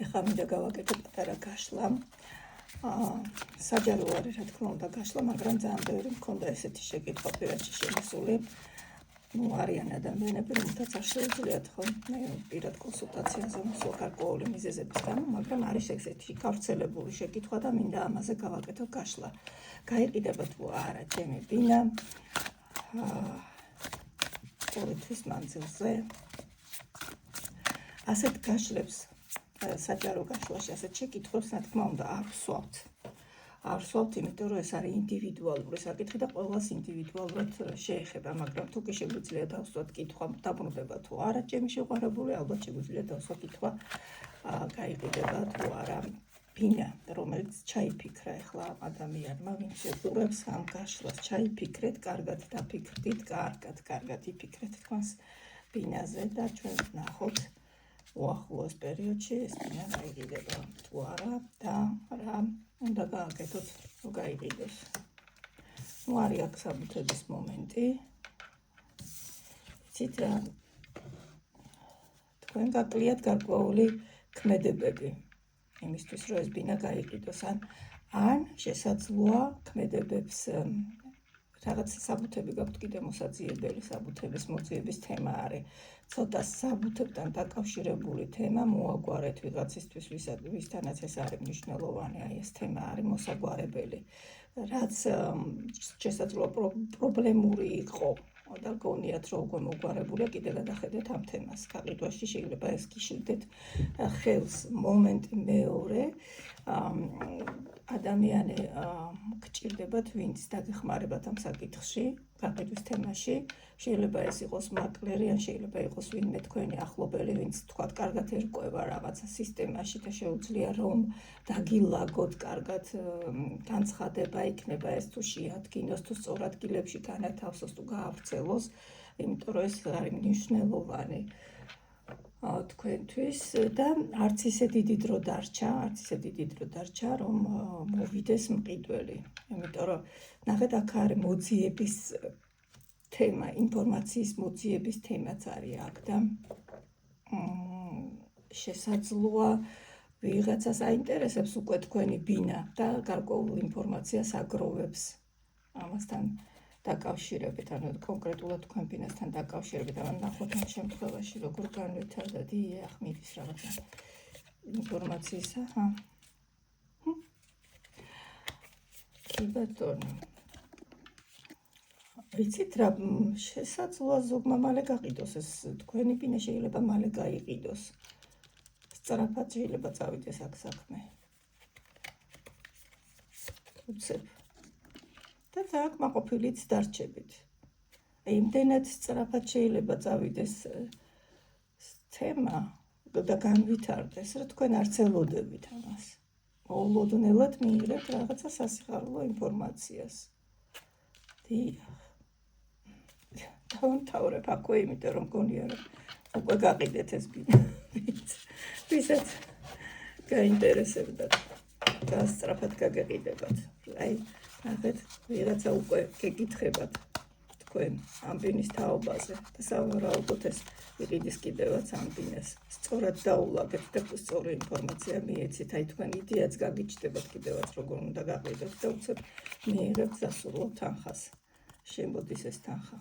ეხლა მინდა გავაკეთო პატარა გაშლა. საჯარო არ რა თქმა უნდა გაშლა, მაგრამ ძალიან ბევრი მქონდა ესეთი შეკითხვა პირადში შემოსული. არიან ადამიანები, რომელთაც არ შეუძლიათ ხო პირად კონსულტაციაზე მოსვლა გარკვეული მიზეზების გამო, მაგრამ არის ესეთი გავრცელებული შეკითხვა და მინდა ამაზე გავაკეთო გაშლა. გაიყიდება თუ არა ჩემი ბინა ორი თვის მანძილზე. ასეთ გაშლებს, საჯარო გაშლაში ასეთ შეკითხვებს, რა თქმა უნდა, არ ვსვავთ. არ ვსვავთ, იმიტომ რომ ეს არის ინდივიდუალური საკითხი და ყველას ინდივიდუალურად შეეხება, მაგრამ თუ კი შეგვიძლია დავსვათ კითხვა, დაბრუნდება თუ არა ჩემი შეყვარებული, ალბათ შეგვიძლია დავსვათ კითხვა, გაიყიდება თუ არა ბინა, რომელიც ჩაიფიქრა ეხლა ადამიანმა, ვინც უყურებს ამ გაშლას, ჩაიფიქრეთ, კარგად დაფიქრდით, კარგად იფიქრეთ თქვენს ბინაზე და ჩვენ ვნახოთ უახლოეს პერიოდში ეს ბინა გაიყიდება თუ არა და რა უნდა გააკეთოთ, რომ გაიყიდოს. არის აქ საბუთების მომენტი. იცით რა, თქვენ გაკლიათ გარკვეული ქმედებები იმისთვის, რომ ეს ბინა გაიყიდოს, ან შესაძლოა ქმედებებს რაღაც საბუთები გაქვთ კიდე მოსაძიებელი, საბუთების მოძიების თემა არის. ცოტა საბუთებთან დაკავშირებული თემა მოაგვარეთ ვიღაცისთვის, ვისთანაც ეს არის მნიშვნელოვანი, აი ეს თემა არის მოსაგვარებელი. რაც შესაძლოა პრობლემური იყო და გონიათ რომ უკვე მოგვარებულია, კიდე გადახედეთ ამ თემას. გაყიდვაში შეიძლება ეს გიშლდეთ ხელს. მომენტი მეორე, ადამიანი გჭირდებათ, ვინც დაგეხმარებათ ამ საკითხში, გაყიდვის თემაში. შეიძლება ეს იყოს მაკლერი, ან შეიძლება იყოს ვინმე თქვენი ახლობელი, ვინც თქვათ კარგად ერკვევა რაღაცა სისტემაში და შეუძლია რომ დაგილაგოთ კარგად განცხადება იქნება ეს თუ შეადგინოს, თუ სწორ ადგილებში განათავსოს, თუ გაავრცელოს, იმიტომ რომ ეს არის მნიშვნელოვანი თქვენთვის და არც ისე დიდი დრო დარჩა, რომ მოვიდეს მყიდველი. იმიტომ რომ ნახეთ, აქ არის მოძიების თემა, ინფორმაციის მოძიების თემაც არის აქ და შესაძლოა ვიღაცას აინტერესებს უკვე თქვენი ბინა და გარკვეულ ინფორმაციას აგროვებს ამასთან დაკავშირებით, ანუ კონკრეტულად თქვენ ბინასთან დაკავშირებით, ანუ ნახოთ ამ შემთხვევაში როგორ განვითარდა დიახ, მიდის რაღაცა ინფორმაციისა, კი ბატონო. ვიცით რა, შესაძლოა ზოგმა მალე გაყიდოს ეს თქვენი ბინა, შეიძლება მალე გაიყიდოს. სწრაფად შეიძლება წავიდეს აქ საქმე. უცებ. და საკმაყოფილიც დარჩებით. იმდენად სწრაფად შეიძლება წავიდეს თემა და განვითარდეს, რომ თქვენ არც ელოდებით ამას. მოულოდნელად მიიღებთ რაღაცა სასიხარულო ინფორმაციას. დიახ. დავამთავრებ აქვე, იმიტომ რომ მგონია რომ უკვე გაყიდეთ ეს ბინა. ვისაც გაინტერესებდათ და სწრაფად გაგეყიდებათ. აი, ნახეთ, ვიღაცა უკვე გეკითხებათ თქვენ ამ ბინის თაობაზე და სავარაუდოდ ეს იყიდის კიდევაც ამ ბინას. სწორად დაულაგეთ და სწორი ინფორმაცია მიეცით. აი, თქვენ იდეაც გაგიჩნდებათ კიდევაც როგორ უნდა გაყიდოთ და უცებ მიიღებთ სასურველ თანხას. შემოდის ეს თანხა.